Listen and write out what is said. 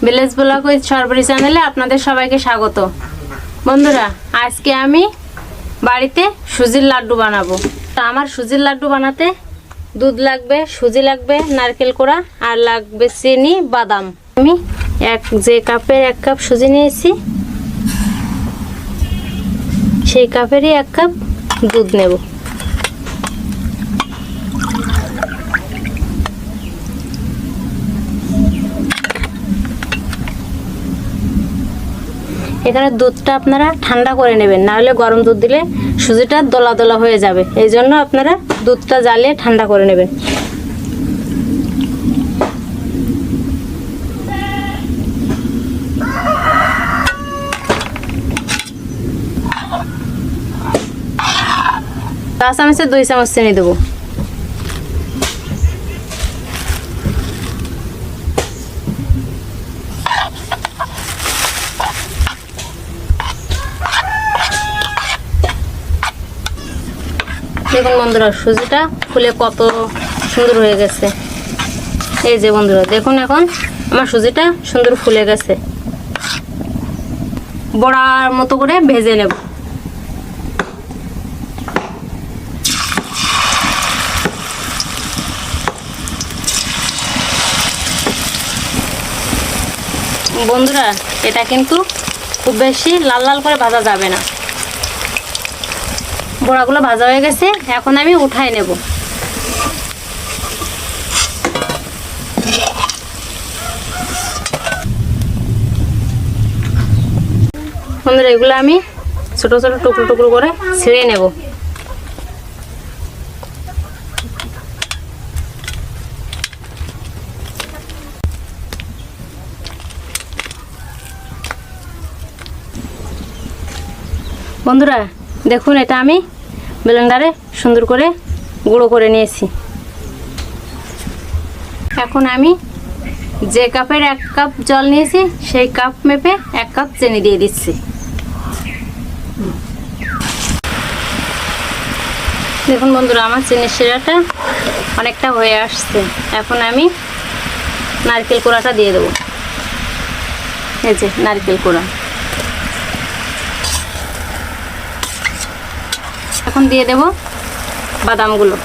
Village blog with Sarbari চ্যানেলে আপনাদের সবাইকে স্বাগত। বন্ধুরা, আজকে আমি বাড়িতে সুজির লাড্ডু বানাবো। আমার সুজির লাড্ডু বানাতে দুধ লাগবে, সুজি লাগবে, নারকেল কোড়া আর লাগবে চিনি, বাদাম। আমি যে কাপের 1 কাপ সুজি নিয়েছি সেই কাপেরই 1 কাপ দুধ নেব। এখানে দুধটা আপনারা ঠান্ডা করে নেবেন, না হলে গরম দুধ দিলে সুজিটা দলা দলা হয়ে যাবে। এই জন্য আপনারা দুধটা জ্বালিয়ে ঠান্ডা করে নেবেন। চা চামচে 2 চামচ চিনি দেবো। দেখুন বন্ধুরা, সুজিটা ফুলে কত সুন্দর হয়ে গেছে। এই যে বন্ধুরা দেখুন, এখন আমার সুজিটা সুন্দর ফুলে গেছে। বড়ার মতো করে ভেজে নেব। বন্ধুরা, এটা কিন্তু খুব বেশি লাল লাল করে ভাজা যাবে না। বড়াগুলো ভাজা হয়ে গেছে, এখন আমি উঠাই নেব। বন্ধুরা, এগুলো আমি ছোট ছোট টুকরো টুকরো করে ছিঁড়ে নেব। বন্ধুরা দেখুন, এটা আমি ব্লেন্ডারে সুন্দর করে গুঁড়ো করে নিয়েছি। এখন আমি যে কাপের 1 কাপ জল নিয়েছি সেই কাপ মেপে 1 কাপ চিনি দিয়ে দিচ্ছি। দেখুন বন্ধুরা, আমার চিনির শিরাটা অনেকটা হয়ে আসছে। এখন আমি নারকেল কোড়াটা দিয়ে দেবো। এই যে নারকেল কোড়া। এখন দিয়ে দেব বাদামগুলো।